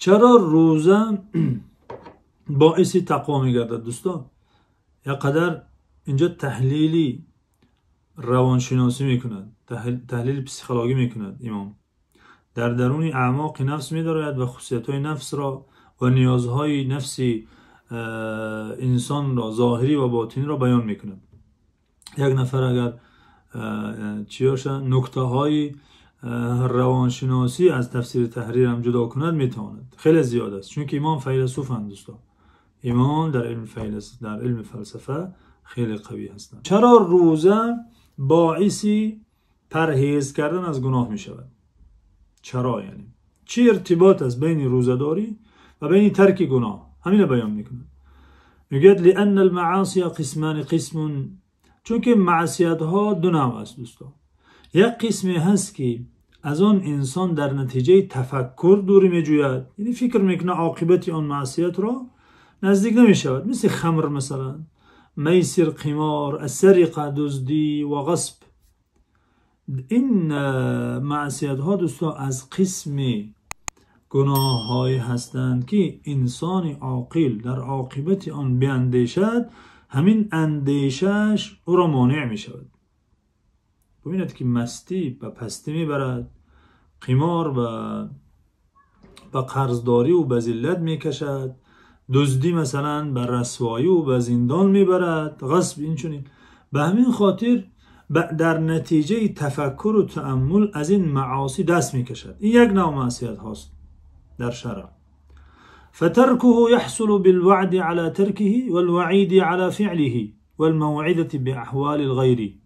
چرا روزه باعث تقوا میگردد دوستان؟ یا قدر اینجا تحلیلی روانشناسی میکند، تحلیل پسیکولوژی میکند امام. در درون اعماق نفس می‌دارد و خصوصیت‌های نفس را و نیازهای نفسی انسان را ظاهری و باطنی را بیان میکند. یک نفر اگر نکته‌های روانشناسی از تفسیر تحریر هم جدا کند میتواند. خیلی زیاد است، چون که امام فیلسوف اند دوستان. امام در علم فلسفه خیلی قوی هستند. چرا روزه باعثی پرهیز کردن از گناه می شود؟ چرا یعنی چه ارتباط است بین روزه‌داری و بین ترک گناه؟ همین بیان میکنه. میگه لأن المعاصی قسمان، چون که معصیت ها دو نوع است دوستان. یک قسمی هست که از آن انسان در نتیجه تفکر دوری میجوید، یعنی فکر میکنه عاقبت آن معصیت را نزدیک نمیشود، مثل خمر مثلا، میسر، قمار، السرقه، دزدی و غصب. این معصیت ها دوستان از قسم گناه های هستند که انسان عاقل در عاقبت آن بیاندیشد، همین اندیشش او را مانع می شود. ببینید که مستی به پستی می برد، قمار به قرضداری و به ذلت می کشد، دزدی مثلا به رسوایی و به زندان می برد، غصب اینچنین. به همین خاطر در نتیجه تفکر و تأمل از این معاصی دست می کشد. این یک نوع معصیت هاست در شرع. فتركه يحصل بالوعد على تركه والوعيد على فعله والموعظة بأحوال الغير.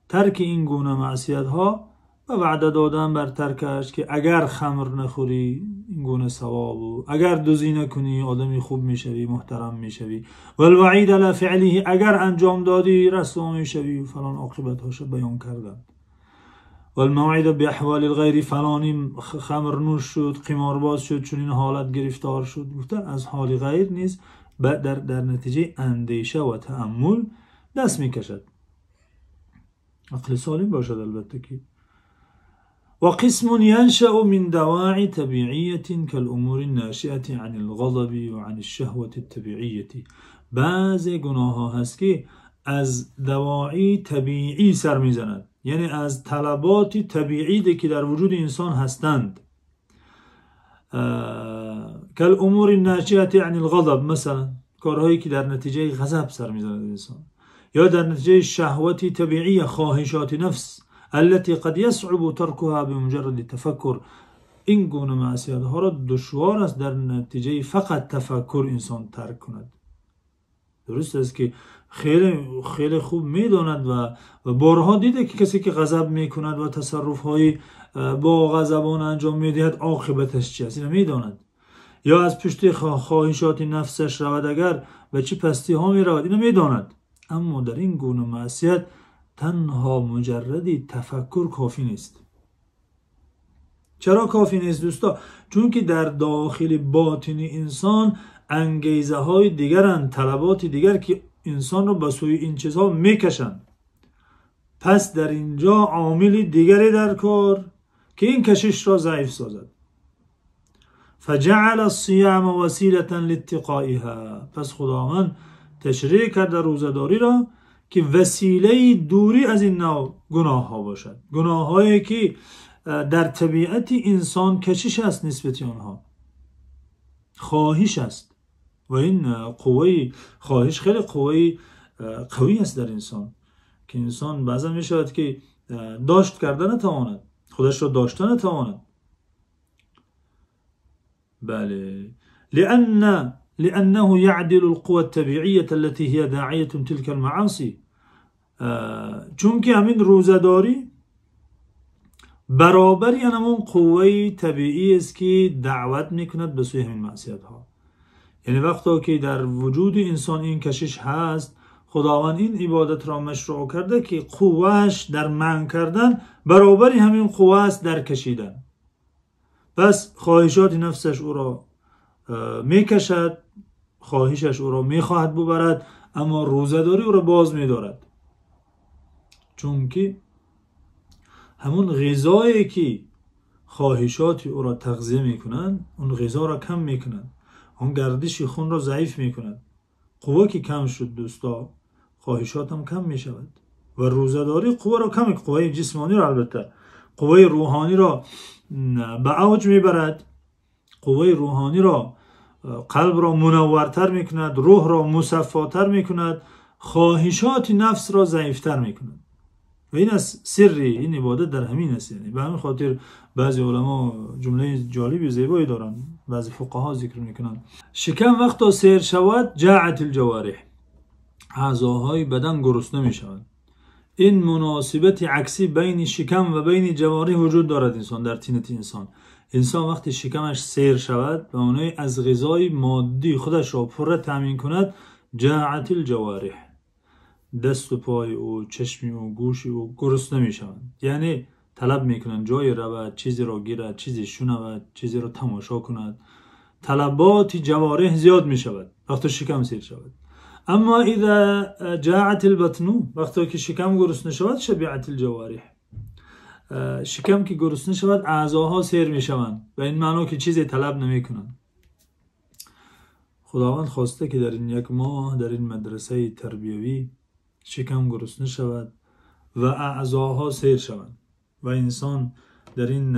ترک این گونه معصیت ها و وعده دادن بر ترکش که اگر خمر نخوری این گونه ثواب، و اگر دزدی نکنی آدمی خوب میشوی، محترم میشوی، و الوعید علی فعله، اگر انجام دادی رسوا میشوی، فلان عاقبت هاش بیان کردن. و الموعظه باحوال الغیر، فلانی خمر نوش شد، قمارباز شد، چون این حالت گرفتار شد، گفتن از حال غیر نیز در نتیجه اندیشه و تأمل دست میکشد. عقل سالم باشد البته که. و قسم ينشأ من دواعي طبيعية كالأمور الناشئة عن الغضب وعن الشهوة الطبيعية. بعض گناه ها هست که از دواعی طبیعی سر میزند، یعنی از طلبات طبیعی که در وجود انسان هستند. كالأمور الناشئة عن الغضب، مثلا کارهایی که در نتیجه غضب سر میزند انسان، یا در نتیجه شهوت طبیعی، خواهشات نفس التي قد يصعب تركها بمجرد تفکر. این گونه معصیت ها را دشوار است در نتیجه فقط تفکر انسان ترک کند. درست است که خیلی خوب میداند و بارها دیده که کسی که غضب میکند و تصرف های با غضبان انجام میدهد عاقبتش چی است، اینو میداند. یا از پشت خواهشات نفسش رود، اگر به چه پستی ها میرود اینو میداند. اما در این گونه معصیت تنها مجردی تفکر کافی نیست. چرا کافی نیست دوستا؟ چون که در داخل باطنی انسان انگیزه های دیگرند، طلبات دیگر که انسان را به سوی این چیزها میکشند. پس در اینجا عامل دیگری در کار که این کشش را ضعیف سازد. فجعل الصيام وسیلة لاتقائها. پس خداوند تشریع کرده روزه‌داری را که وسیله دوری از این نوع گناه ها باشد. گناه هایی که در طبیعت انسان کشش است نسبت آنها، خواهش است، و این قوه خواهش خیلی قوی است در انسان، که انسان بعضا می شود که داشت کردن نتواند، خودش را داشتن نتواند. بله، لأنه يعدل القوى الطبيعية التي هي داعية تلك المعاصي. چون که همین روزه‌داری برابری همون قوه طبیعی است که دعوت میکند به سوی همین معصیت ها. یعنی وقتی که در وجود انسان این کشش هست، خداوند این عبادت را مشروع کرده که قوهش در منع کردن برابری همین قوه است در کشیدن. پس خواهشات نفسش او را میکشد، خواهشش او را میخواهد ببرد، اما روزه‌داری او را باز میدارد. چون که همون غذایی که خواهشات او را تغذیه میکنند، اون غذا را کم میکنند، اون گردش خون را ضعیف میکنند. قوا که کم شد دوستا، خواهشات هم کم میشود و روزه‌داری قوا را کم، قوای جسمانی را البته، قوای روحانی را به اوج میبرد. قوای روحانی را، قلب را منورتر میکند، روح را مصفاتر میکند، خواهشات نفس را ضعیفتر میکند. و این از سری این عبادت در همین است. یعنی به همین خاطر بعضی علما جمله جالبی زیبایی دارند، بعضی فقها ذکر میکنند: شکم وقتا سیر شود جاعت الجوارح، اعضاهای بدن گرسنه میشوند. این مناسبت عکسی بین شکم و بین جوارح وجود دارد انسان در طینت انسان. انسان وقتی شکمش سیر شود و اونای از غذای مادی خودش را پر تامین کند، جاعت الجوارح، دست و پای او، چشمی او، گوشی او گرسنه میشوند. یعنی طلب میکنند جای رود، چیزی را گیرد، چیزی شنود، چیزی را تماشا کند. طلبات جوارح زیاد میشود وقتی شکم سیر شود. اما اذا جاعت البطن، وقتی که شکم گرسنه شود، شبعت الجوارح، شکم که گرسنه شود اعضاها سیر میشوند و این معنی که چیزی طلب نمیکنند. خداوند خواسته که در این یک ماه در این مدرسه تربیوی شکم گرسنه شود و اعضاها سیر شوند و انسان در این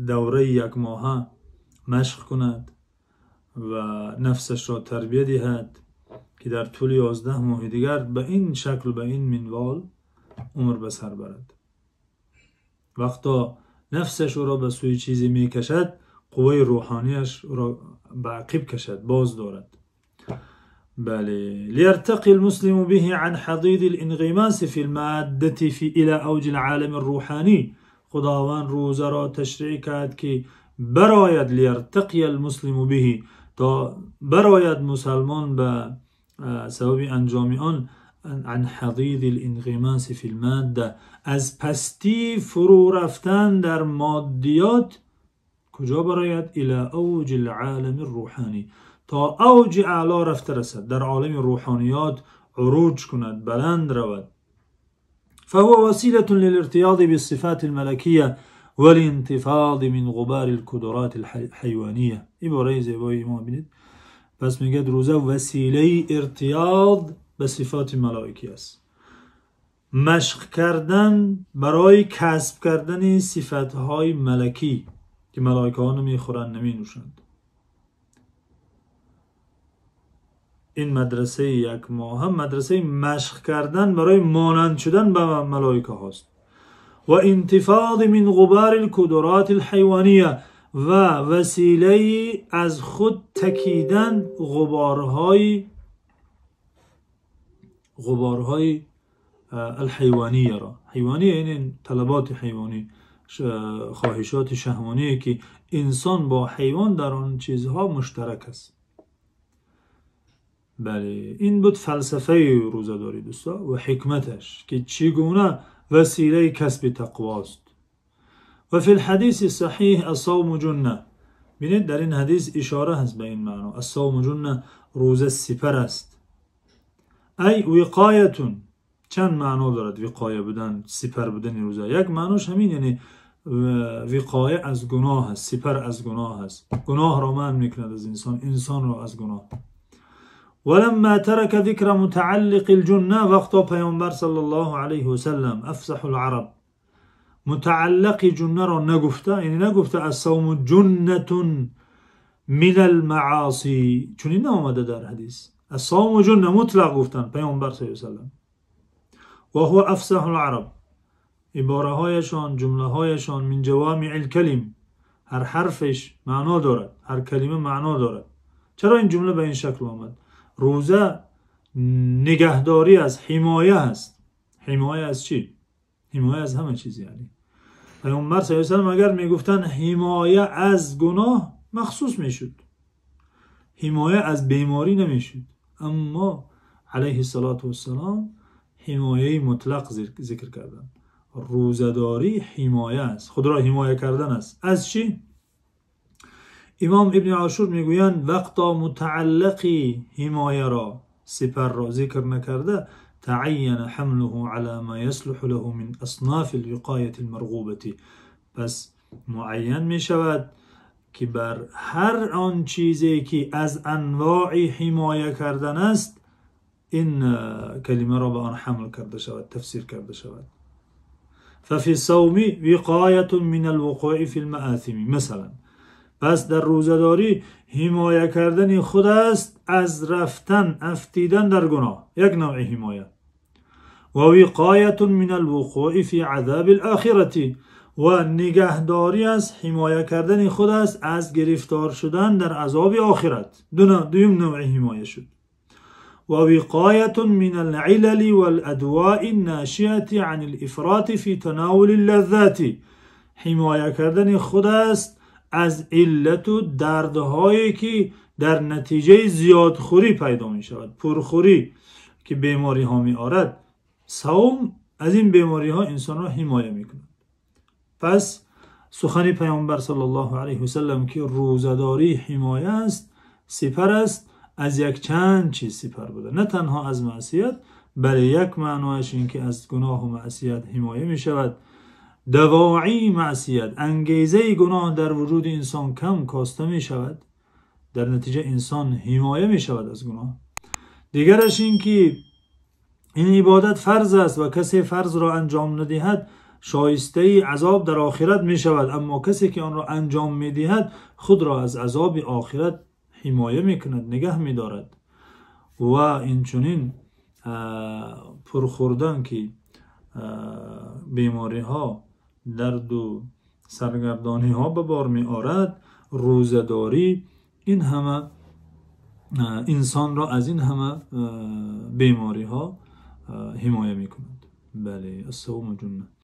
دوره یک ماه مشق کند و نفسش را تربیت دهد که در طول 11 ماه دیگر به این شکل، به این منوال عمر به سر برد. وقتا نفسش را به سوی چیزی می کشد، قوای روحانیش را به عقب کشد، باز دارد. بله، لیرتقی المسلم به عن حضیض الانغماس فی المادة الى اوج العالم الروحانی. خداوند روزه را تشریع کرد که براید لیرتقی المسلم به، تا براید مسلمان به سبب انجام آن، عن حضیض الانغماس فی الماده، از پستی فرو رفتن در مادیات. کجا براید؟ الى اوج العالم الروحانی، تا اوج اعلا رفته رسد، در عالم روحانیات عروج کند، بلند رود. فهو وسیله للارتياض بالصفات الملكيه والانتفاض من غبار القدرات الحيوانيه. عباره زیبایی ما ببینید. پس میگه روزه وسیله ارتیاض به صفات ملائکی است، مشق کردن برای کسب کردن صفتهای ملکی که ملائکه ها نمیخورند، نمی نوشند. این مدرسه یک ماه هم مدرسه مشق کردن برای مانند شدن به ملائکه هاست. و انتفاض من غبار القدرات الحیوانیه، و وسیله از خود تکیدن غبارهای الحیوانیه را. حیوانیه یعنی طلبات حیوانی، خواهشات شهوانی که انسان با حیوان در آن چیزها مشترک است. بله، این بود فلسفه روزه‌داری دوستا و حکمتش که چگونه وسیله کسب تقواست. و فی الحدیث صحیح الصوم جنه. ببینید در این حدیث اشاره هست به این معنا، الصوم جنه، روزه سپر است. ای وقایتون، چند معنا دارد وقایه بودن، سپر بودن روزه. یک معناش همین، یعنی وقایه از گناه است، سپر از گناه است، گناه را منع میکند از انسان را از گناه. ولما ترك ذكر متعلق الجنه، وقتا پیامبر صلی الله علیه و سلم افصح العرب متعلق جنه را نگفته، یعنی نگفته الصوم جنة من المعاصی، چون این آمده در حدیث. الصوم جنه مطلق گفتن پیامبر صلی الله علیه و سلم. و هو افصح العرب، عباره هایشان، جمله هایشان من جوامع الکلم، هر حرفش معنا دارد، هر کلمه معنا دارد. چرا این جمله به این شکل آمد؟ روزه نگهداری از حمایه است. حمایه از چی؟ حمایه از همه چیز. یعنی پیامبر صلی الله علیه و سلم اگر میگفتن حمایه از گناه مخصوص میشد، حمایه از بیماری نمیشد. اما علیه الصلاة والسلام حمایه مطلق ذکر کردن. روزه‌داری حمایه است، خود را حمایه کردن است. از چی؟ امام ابن عاشور میگویند وقتا متعلقی حمایه را، سپر را ذکر نکرده، تعین حمله على ما يصلح له من اصناف الوقایة المرغوبة. پس معین می شود که بر هر آن چیزی که از انواع حمایه کردن است این کلمه را به آن حمل کرده شود، تفسیر کرده شود. ففي الصوم وقایة من الوقوع في المآثم. مثلا پس در روزداری حمایه کردن خود است از رفتن افتیدن در گناه، یک نوع حمایه. و وقایة من الوقوع في عذاب الآخرة، و نگهداری از حمایه کردن خود است از گرفتار شدن در عذاب آخرت. دویم نوع حمایه شد. و وقایة من العلل والادواء الناشئة عن الافراط في تناول اللذات، حمایه کردن خود است از علت و دردهایی که در نتیجه زیادخوری پیدا می شود، پرخوری که بیماری ها می آرد. صوم از این بیماری ها انسان را حمایه می کند. پس سخن پیامبر صلی الله علیه و سلم که روزداری حمایه است، سپر است از یک چند چیز سپر بوده، نه تنها از معصیت، بلکه یک معنایش این که از گناه و معصیت حمایه می شود. دواعی معصیت، انگیزه گناه در وجود انسان کم کاسته می شود، در نتیجه انسان حمایه می شود از گناه. دیگرش این که این عبادت فرض است و کسی فرض را انجام ندهد شایسته عذاب در آخرت می شود، اما کسی که آن را انجام می دهد خود را از عذاب آخرت حمایه می کند، نگه می دارد. و اینچنین پرخوردن که بیماری ها، درد و سرگردانی ها به بار می آرد، روزداری این همه انسان را از این همه بیماری ها حمایه می کند. بله، الصوم جنة.